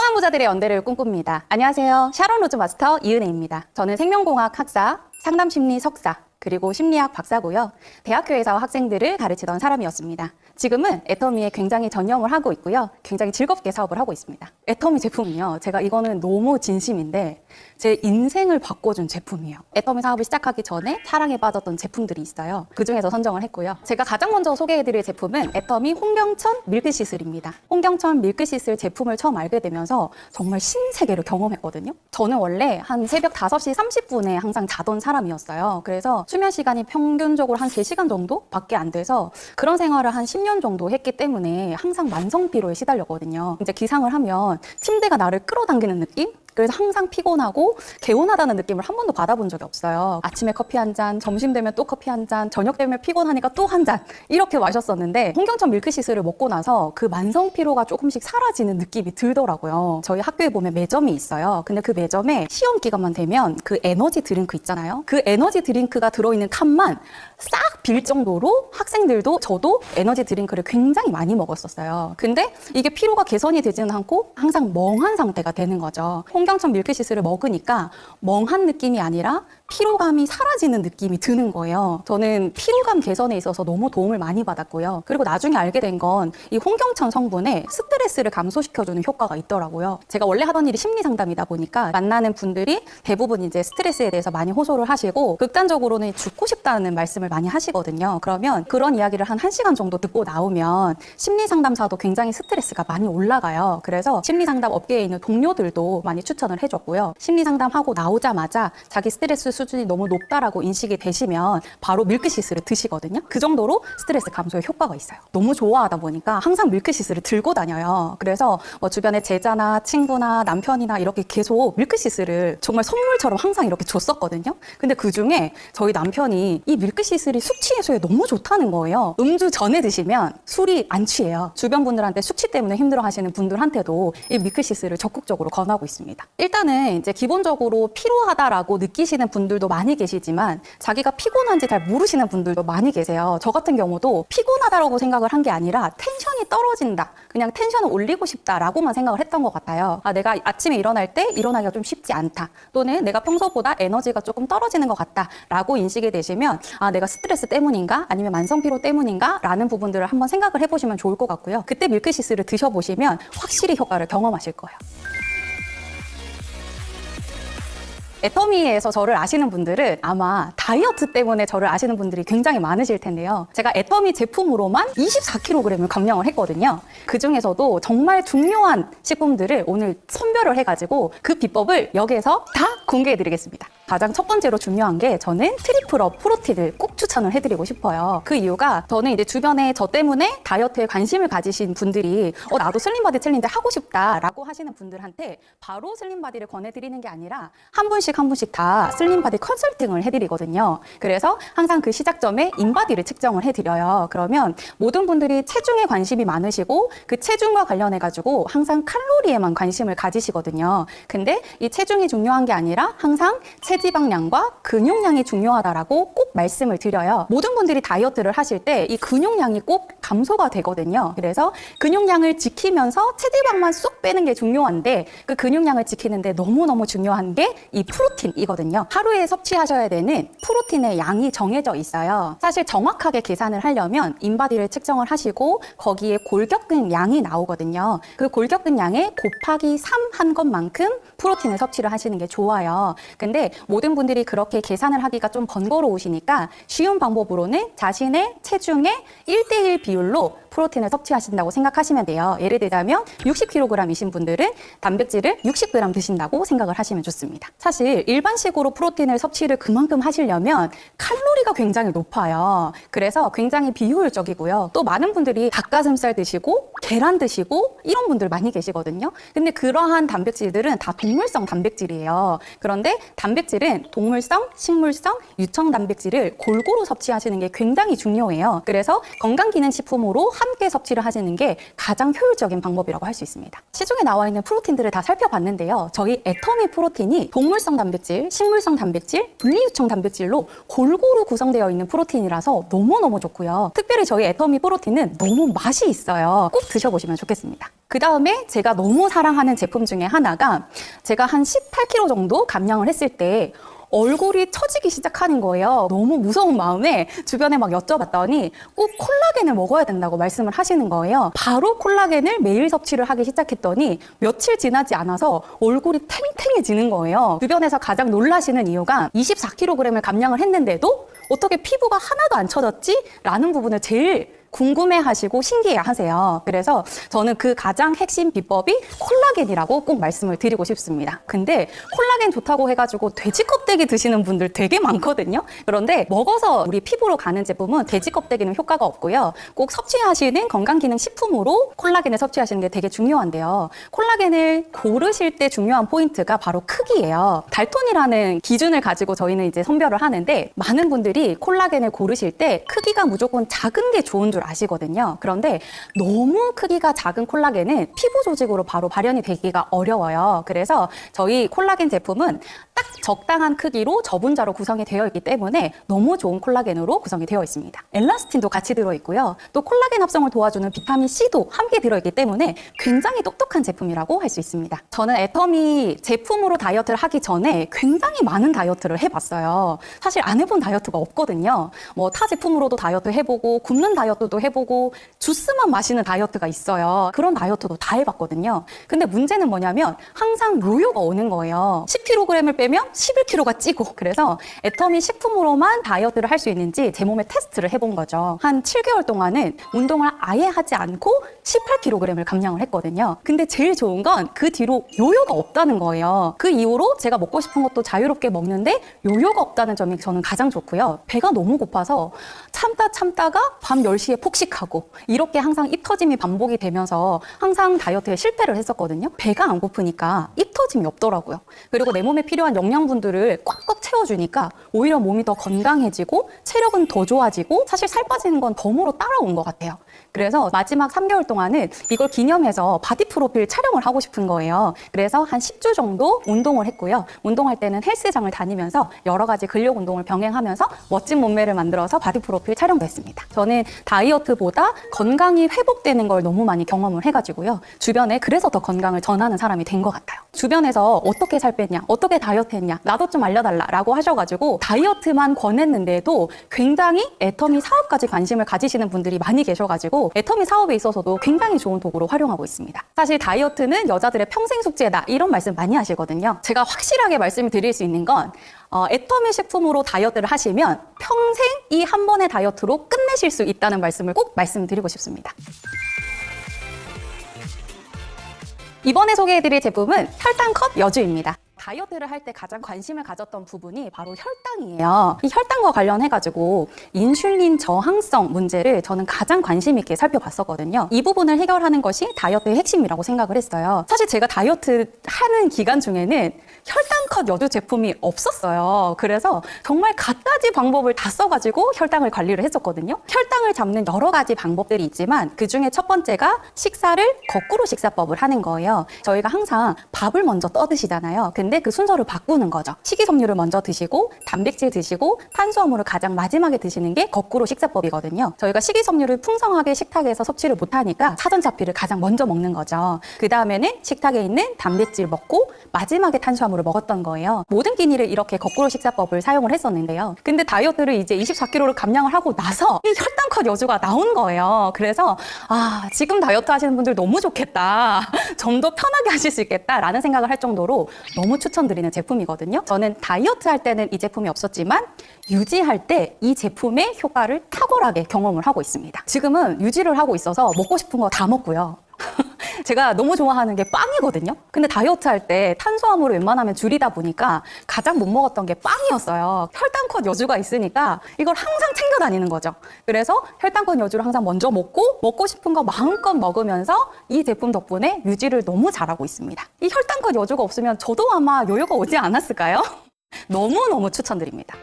성공한 부자들의 연대를 꿈꿉니다. 안녕하세요. 샤론 로즈 마스터 이은혜입니다. 저는 생명공학 학사, 상담심리 석사, 그리고 심리학 박사고요. 대학교에서 학생들을 가르치던 사람이었습니다. 지금은 애터미에 굉장히 전념을 하고 있고요. 굉장히 즐겁게 사업을 하고 있습니다. 애터미 제품은요, 제가 이거는 너무 진심인데 제 인생을 바꿔준 제품이에요. 애터미 사업을 시작하기 전에 사랑에 빠졌던 제품들이 있어요. 그중에서 선정을 했고요. 제가 가장 먼저 소개해드릴 제품은 애터미 홍경천 밀크시슬입니다. 홍경천 밀크시슬 제품을 처음 알게 되면서 정말 신세계를 경험했거든요. 저는 원래 한 새벽 5시 30분에 항상 자던 사람이었어요. 그래서 수면 시간이 평균적으로 한 3시간 정도밖에 안 돼서 그런 생활을 한 10년 정도 했기 때문에 항상 만성 피로에 시달렸거든요. 이제 기상을 하면 침대가 나를 끌어당기는 느낌? 그래서 항상 피곤하고 개운하다는 느낌을 한 번도 받아본 적이 없어요. 아침에 커피 한 잔, 점심 되면 또 커피 한 잔, 저녁 되면 피곤하니까 또 한 잔 이렇게 마셨었는데 홍경천 밀크시슬을 먹고 나서 그 만성 피로가 조금씩 사라지는 느낌이 들더라고요. 저희 학교에 보면 매점이 있어요. 근데 그 매점에 시험 기간만 되면 그 에너지 드링크 있잖아요. 그 에너지 드링크가 들어있는 칸만 싹 빌 정도로 학생들도 저도 에너지 드링크를 굉장히 많이 먹었었어요. 근데 이게 피로가 개선이 되지는 않고 항상 멍한 상태가 되는 거죠. 홍경천 밀크시슬을 먹으니까 멍한 느낌이 아니라 피로감이 사라지는 느낌이 드는 거예요. 저는 피로감 개선에 있어서 너무 도움을 많이 받았고요. 그리고 나중에 알게 된 건 이 홍경천 성분에 스트레스를 감소시켜주는 효과가 있더라고요. 제가 원래 하던 일이 심리 상담이다 보니까 만나는 분들이 대부분 이제 스트레스에 대해서 많이 호소를 하시고 극단적으로는 죽고 싶다는 말씀을 많이 하시거든요. 그러면 그런 이야기를 한 1시간 정도 듣고 나오면 심리 상담사도 굉장히 스트레스가 많이 올라가요. 그래서 심리 상담 업계에 있는 동료들도 많이 추천을 해줬고요. 심리 상담하고 나오자마자 자기 스트레스 수준이 너무 높다라고 인식이 되시면 바로 밀크시슬을 드시거든요. 그 정도로 스트레스 감소에 효과가 있어요. 너무 좋아하다 보니까 항상 밀크시슬을 들고 다녀요. 그래서 뭐 주변에 제자나 친구나 남편이나 이렇게 계속 밀크시슬을 정말 선물처럼 항상 이렇게 줬었거든요. 근데 그중에 저희 남편이 이 밀크시슬이 숙취 해소에 너무 좋다는 거예요. 음주 전에 드시면 술이 안 취해요. 주변 분들한테 숙취 때문에 힘들어하시는 분들한테도 이 밀크시슬을 적극적으로 권하고 있습니다. 일단은 이제 기본적으로 피로하다라고 느끼시는 분들도 많이 계시지만 자기가 피곤한지 잘 모르시는 분들도 많이 계세요. 저 같은 경우도 피곤하다라고 생각을 한 게 아니라 텐션이 떨어진다. 그냥 텐션을 올리고 싶다라고만 생각을 했던 것 같아요. 아, 내가 아침에 일어날 때 일어나기가 좀 쉽지 않다. 또는 내가 평소보다 에너지가 조금 떨어지는 것 같다라고 인식이 되시면 아, 내가 스트레스 때문인가? 아니면 만성 피로 때문인가? 라는 부분들을 한번 생각을 해보시면 좋을 것 같고요. 그때 밀크시슬을 드셔보시면 확실히 효과를 경험하실 거예요. 애터미에서 저를 아시는 분들은 아마 다이어트 때문에 저를 아시는 분들이 굉장히 많으실 텐데요. 제가 애터미 제품으로만 24kg을 감량을 했거든요. 그 중에서도 정말 중요한 식품들을 오늘 선별을 해가지고 그 비법을 여기에서 다 공개해드리겠습니다. 가장 첫 번째로 중요한 게 저는 트리플업 프로틴을 꼭 추천을 해드리고 싶어요. 그 이유가 저는 이제 주변에 저 때문에 다이어트에 관심을 가지신 분들이 나도 슬림바디 챌린지 하고 싶다라고 하시는 분들한테 바로 슬림바디를 권해드리는 게 아니라 한 분씩 다 슬림바디 컨설팅을 해드리거든요. 그래서 항상 그 시작점에 인바디를 측정을 해드려요. 그러면 모든 분들이 체중에 관심이 많으시고 그 체중과 관련해가지고 항상 칼로리에만 관심을 가지시거든요. 근데 이 체중이 중요한 게 아니라 항상 체지방량과 근육량이 중요하다라고 꼭 말씀을 드려요. 모든 분들이 다이어트를 하실 때 이 근육량이 꼭 감소가 되거든요. 그래서 근육량을 지키면서 체지방만 쏙 빼는 게 중요한데 그 근육량을 지키는데 너무너무 중요한 게 이 프로틴이거든요. 하루에 섭취하셔야 되는 프로틴의 양이 정해져 있어요. 사실 정확하게 계산을 하려면 인바디를 측정을 하시고 거기에 골격근 양이 나오거든요. 그 골격근 양에 곱하기 3 한 것만큼 프로틴을 섭취를 하시는 게 좋아요. 근데 모든 분들이 그렇게 계산을 하기가 좀 번거로우시니까 쉬운 방법으로는 자신의 체중의 1:1 비율로 프로틴을 섭취하신다고 생각하시면 돼요. 예를 들자면 60kg이신 분들은 단백질을 60g 드신다고 생각을 하시면 좋습니다. 사실 일반식으로 프로틴을 섭취를 그만큼 하시려면 칼로리가 굉장히 높아요. 그래서 굉장히 비효율적이고요. 또 많은 분들이 닭가슴살 드시고 계란 드시고 이런 분들 많이 계시거든요. 근데 그러한 단백질들은 다 동물성 단백질이에요. 그런데 단백질은 동물성, 식물성, 유청 단백질을 골고루 섭취하시는 게 굉장히 중요해요. 그래서 건강기능식품으로 함께 섭취를 하시는 게 가장 효율적인 방법이라고 할 수 있습니다. 시중에 나와 있는 프로틴들을 다 살펴봤는데요. 저희 애터미 프로틴이 동물성 단백질, 식물성 단백질, 분리유청 단백질로 골고루 구성되어 있는 프로틴이라서 너무너무 좋고요. 특별히 저희 애터미 프로틴은 너무 맛이 있어요. 꼭 드셔보시면 좋겠습니다. 그 다음에 제가 너무 사랑하는 제품 중에 하나가 제가 한 18kg 정도 감량을 했을 때 얼굴이 처지기 시작하는 거예요. 너무 무서운 마음에 주변에 막 여쭤봤더니 꼭 콜라겐을 먹어야 된다고 말씀을 하시는 거예요. 바로 콜라겐을 매일 섭취를 하기 시작했더니 며칠 지나지 않아서 얼굴이 탱탱해지는 거예요. 주변에서 가장 놀라시는 이유가 24kg을 감량을 했는데도 어떻게 피부가 하나도 안 처졌지? 라는 부분을 제일 궁금해하시고 신기해하세요. 그래서 저는 그 가장 핵심 비법이 콜라겐이라고 꼭 말씀을 드리고 싶습니다. 근데 콜라겐 좋다고 해가지고 돼지 껍데기 드시는 분들 되게 많거든요. 그런데 먹어서 우리 피부로 가는 제품은 돼지 껍데기는 효과가 없고요. 꼭 섭취하시는 건강기능식품으로 콜라겐을 섭취하시는 게 되게 중요한데요. 콜라겐을 고르실 때 중요한 포인트가 바로 크기예요. 달톤이라는 기준을 가지고 저희는 이제 선별을 하는데 많은 분들이 콜라겐을 고르실 때 크기가 무조건 작은 게 좋은 줄 아시거든요. 그런데 너무 크기가 작은 콜라겐은 피부 조직으로 바로 발현이 되기가 어려워요. 그래서 저희 콜라겐 제품은 딱 적당한 크기로 저분자로 구성이 되어 있기 때문에 너무 좋은 콜라겐으로 구성이 되어 있습니다. 엘라스틴도 같이 들어있고요. 또 콜라겐 합성을 도와주는 비타민C도 함께 들어있기 때문에 굉장히 똑똑한 제품이라고 할 수 있습니다. 저는 애터미 제품으로 다이어트를 하기 전에 굉장히 많은 다이어트를 해봤어요. 사실 안 해본 다이어트가 없거든요. 뭐 타 제품으로도 다이어트 해보고 굶는 다이어트도 해보고 주스만 마시는 다이어트가 있어요. 그런 다이어트도 다 해봤거든요. 근데 문제는 뭐냐면 항상 요요가 오는 거예요. 10kg을 빼면 11kg가 찌고. 그래서 애터미 식품으로만 다이어트를 할 수 있는지 제 몸에 테스트를 해본 거죠. 한 7개월 동안은 운동을 아예 하지 않고 18kg을 감량을 했거든요. 근데 제일 좋은 건 그 뒤로 요요가 없다는 거예요. 그 이후로 제가 먹고 싶은 것도 자유롭게 먹는데 요요가 없다는 점이 저는 가장 좋고요. 배가 너무 고파서 참다가 밤 10시에 폭식하고 이렇게 항상 입 터짐이 반복이 되면서 항상 다이어트에 실패를 했었거든요. 배가 안 고프니까 입 터짐이 없더라고요. 그리고 내 몸에 필요한 영양분들을 꽉꽉 채워주니까 오히려 몸이 더 건강해지고 체력은 더 좋아지고 사실 살 빠지는 건 덤으로 따라온 것 같아요. 그래서 마지막 3개월 동안은 이걸 기념해서 바디 프로필 촬영을 하고 싶은 거예요. 그래서 한 10주 정도 운동을 했고요. 운동할 때는 헬스장을 다니면서 여러 가지 근력 운동을 병행하면서 멋진 몸매를 만들어서 바디 프로필 촬영도 했습니다. 저는 다이어트보다 건강이 회복되는 걸 너무 많이 경험을 해가지고요. 주변에 그래서 더 건강을 전하는 사람이 된 것 같아요. 주변에서 어떻게 살 뺐냐, 어떻게 다이어트 했냐, 나도 좀 알려달라 라고 하셔가지고 다이어트만 권했는데도 굉장히 애터미 사업까지 관심을 가지시는 분들이 많이 계셔가지고 애터미 사업에 있어서도 굉장히 좋은 도구로 활용하고 있습니다. 사실 다이어트는 여자들의 평생 숙제다 이런 말씀 많이 하시거든요. 제가 확실하게 말씀을 드릴 수 있는 건 애터미 식품으로 다이어트를 하시면 평생 이 한 번의 다이어트로 끝내실 수 있다는 말씀을 꼭 말씀드리고 싶습니다. 이번에 소개해드릴 제품은 혈당컷 여주입니다. 다이어트를 할 때 가장 관심을 가졌던 부분이 바로 혈당이에요. 이 혈당과 관련해가지고 인슐린 저항성 문제를 저는 가장 관심 있게 살펴봤었거든요. 이 부분을 해결하는 것이 다이어트의 핵심이라고 생각을 했어요. 사실 제가 다이어트 하는 기간 중에는 혈당컷 여주 제품이 없었어요. 그래서 정말 갖가지 방법을 다 써가지고 혈당을 관리를 했었거든요. 혈당을 잡는 여러 가지 방법들이 있지만 그 중에 첫 번째가 식사를 거꾸로 식사법을 하는 거예요. 저희가 항상 밥을 먼저 떠드시잖아요. 근데 그 순서를 바꾸는 거죠. 식이섬유를 먼저 드시고 단백질 드시고 탄수화물을 가장 마지막에 드시는 게 거꾸로 식사법이거든요. 저희가 식이섬유를 풍성하게 식탁에서 섭취를 못하니까 사전자피를 가장 먼저 먹는 거죠. 그 다음에는 식탁에 있는 단백질 먹고 마지막에 탄수화물을 먹었던 거예요. 모든 끼니를 이렇게 거꾸로 식사법을 사용을 했었는데요. 근데 다이어트를 이제 24kg를 감량을 하고 나서 이 혈당컷 여주가 나온 거예요. 그래서 지금 다이어트 하시는 분들 너무 좋겠다. 좀 더 편하게 하실 수 있겠다라는 생각을 할 정도로 너무 추천드리는 제품이거든요. 저는 다이어트 할 때는 이 제품이 없었지만 유지할 때 이 제품의 효과를 탁월하게 경험을 하고 있습니다. 지금은 유지를 하고 있어서 먹고 싶은 거 다 먹고요. 제가 너무 좋아하는 게 빵이거든요. 근데 다이어트 할 때 탄수화물을 웬만하면 줄이다 보니까 가장 못 먹었던 게 빵이었어요. 혈당컷 여주가 있으니까 이걸 항상 챙겨 다니는 거죠. 그래서 혈당컷 여주를 항상 먼저 먹고 싶은 거 마음껏 먹으면서 이 제품 덕분에 유지를 너무 잘하고 있습니다. 이 혈당컷 여주가 없으면 저도 아마 요요가 오지 않았을까요? 너무너무 추천드립니다.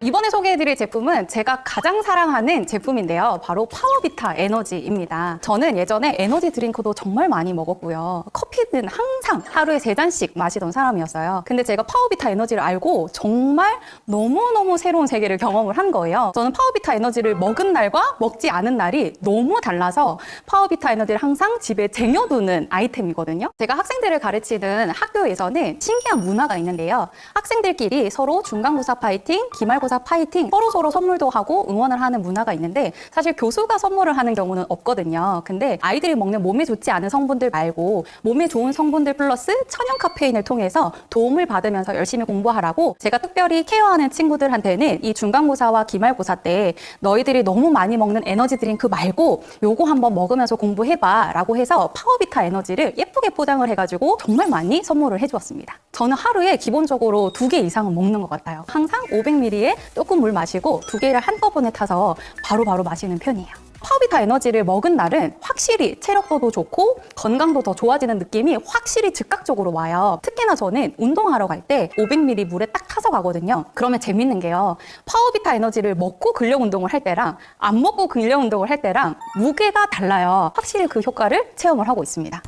이번에 소개해드릴 제품은 제가 가장 사랑하는 제품인데요. 바로 파워비타 에너지입니다. 저는 예전에 에너지 드링크도 정말 많이 먹었고요. 커피는 항상 하루에 3잔씩 마시던 사람이었어요. 근데 제가 파워비타 에너지를 알고 정말 너무너무 새로운 세계를 경험을 한 거예요. 저는 파워비타 에너지를 먹은 날과 먹지 않은 날이 너무 달라서 파워비타 에너지를 항상 집에 쟁여두는 아이템이거든요. 제가 학생들을 가르치는 학교에서는 신기한 문화가 있는데요. 학생들끼리 서로 중간고사 파이팅, 기말고사 파이팅, 서로 선물도 하고 응원을 하는 문화가 있는데 사실 교수가 선물을 하는 경우는 없거든요. 근데 아이들이 먹는 몸에 좋지 않은 성분들 말고 몸에 좋은 성분들 플러스 천연 카페인을 통해서 도움을 받으면서 열심히 공부하라고 제가 특별히 케어하는 친구들한테는 이 중간고사와 기말고사 때 너희들이 너무 많이 먹는 에너지 드링크 말고 요거 한번 먹으면서 공부해봐 라고 해서 파워비타 에너지를 예쁘게 포장을 해가지고 정말 많이 선물을 해주었습니다. 저는 하루에 기본적으로 2개 이상은 먹는 것 같아요. 항상 500ml에 조금 물 마시고 2개를 한꺼번에 타서 바로바로 마시는 편이에요. 파워비타 에너지를 먹은 날은 확실히 체력도 좋고 건강도 더 좋아지는 느낌이 확실히 즉각적으로 와요. 특히나 저는 운동하러 갈 때 500ml 물에 딱 타서 가거든요. 그러면 재밌는 게요. 파워비타 에너지를 먹고 근력 운동을 할 때랑 안 먹고 근력 운동을 할 때랑 무게가 달라요. 확실히 그 효과를 체험을 하고 있습니다.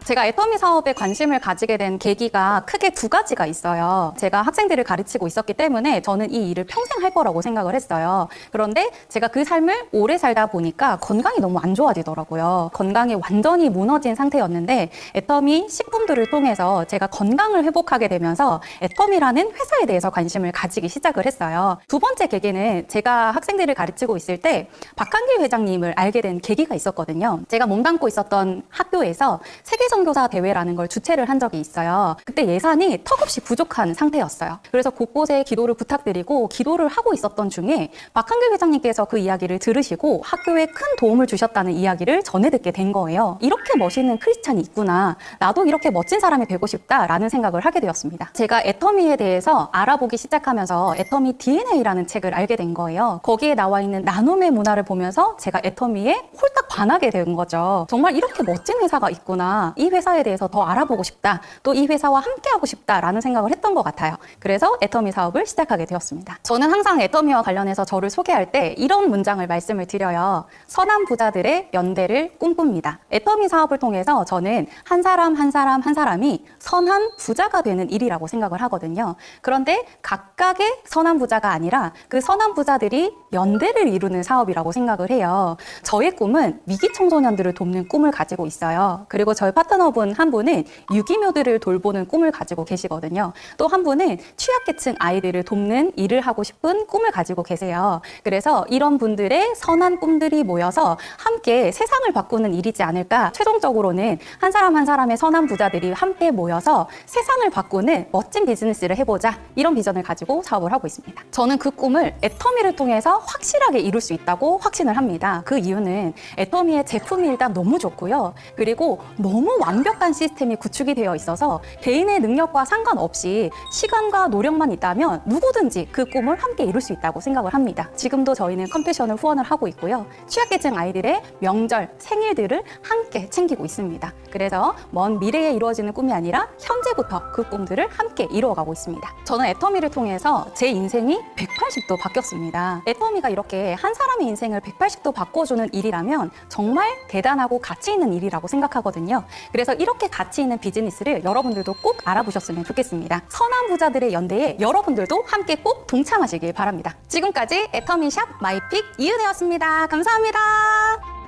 제가 애터미 사업에 관심을 가지게 된 계기가 크게 2가지가 있어요. 제가 학생들을 가르치고 있었기 때문에 저는 이 일을 평생 할 거라고 생각을 했어요. 그런데 제가 그 삶을 오래 살다 보니까 건강이 너무 안 좋아지더라고요. 건강이 완전히 무너진 상태였는데 애터미 식품들을 통해서 제가 건강을 회복하게 되면서 애터미라는 회사에 대해서 관심을 가지기 시작을 했어요. 2번째 계기는 제가 학생들을 가르치고 있을 때 박한길 회장님을 알게 된 계기가 있었거든요. 제가 몸담고 있었던 학교에서 세계 선교사 대회라는 걸 주최를 한 적이 있어요. 그때 예산이 턱없이 부족한 상태였어요. 그래서 곳곳에 기도를 부탁드리고 기도를 하고 있었던 중에 박한길 회장님께서 그 이야기를 들으시고 학교에 큰 도움을 주셨다는 이야기를 전해 듣게 된 거예요. 이렇게 멋있는 크리스찬이 있구나. 나도 이렇게 멋진 사람이 되고 싶다라는 생각을 하게 되었습니다. 제가 애터미에 대해서 알아보기 시작하면서 애터미 DNA라는 책을 알게 된 거예요. 거기에 나와 있는 나눔의 문화를 보면서 제가 애터미에 홀딱 반하게 된 거죠. 정말 이렇게 멋진 회사가 있구나. 이 회사에 대해서 더 알아보고 싶다. 또 이 회사와 함께하고 싶다라는 생각을 했던 것 같아요. 그래서 애터미 사업을 시작하게 되었습니다. 저는 항상 애터미와 관련해서 저를 소개할 때 이런 문장을 말씀을 드려요. 선한 부자들의 연대를 꿈꿉니다. 애터미 사업을 통해서 저는 한 사람이 선한 부자가 되는 일이라고 생각을 하거든요. 그런데 각각의 선한 부자가 아니라 그 선한 부자들이 연대를 이루는 사업이라고 생각을 해요. 저의 꿈은 위기 청소년들을 돕는 꿈을 가지고 있어요. 그리고 저희 파트너분 한 분은 유기묘들을 돌보는 꿈을 가지고 계시거든요. 또 한 분은 취약계층 아이들을 돕는 일을 하고 싶은 꿈을 가지고 계세요. 그래서 이런 분들의 선한 꿈들이 모여서 함께 세상을 바꾸는 일이지 않을까. 최종적으로는 한 사람의 선한 부자들이 함께 모여서 세상을 바꾸는 멋진 비즈니스를 해보자. 이런 비전을 가지고 사업을 하고 있습니다. 저는 그 꿈을 애터미를 통해서 확실하게 이룰 수 있다고 확신을 합니다. 그 이유는 애터미의 제품이 일단 너무 좋고요. 그리고 너무 완벽한 시스템이 구축이 되어 있어서 개인의 능력과 상관없이 시간과 노력만 있다면 누구든지 그 꿈을 함께 이룰 수 있다고 생각을 합니다. 지금도 저희는 컴패션을 후원을 하고 있고요. 취약계층 아이들의 명절, 생일들을 함께 챙기고 있습니다. 그래서 먼 미래에 이루어지는 꿈이 아니라 현재부터 그 꿈들을 함께 이루어가고 있습니다. 저는 애터미를 통해서 제 인생이 180도 바뀌었습니다. 애터미가 이렇게 한 사람의 인생을 180도 바꿔주는 일이라면 정말 대단하고 가치 있는 일이라고 생각하거든요. 그래서 이렇게 가치 있는 비즈니스를 여러분들도 꼭 알아보셨으면 좋겠습니다. 선한 부자들의 연대에 여러분들도 함께 꼭 동참하시길 바랍니다. 지금까지 애터미샵 마이픽 이은혜였습니다. 감사합니다.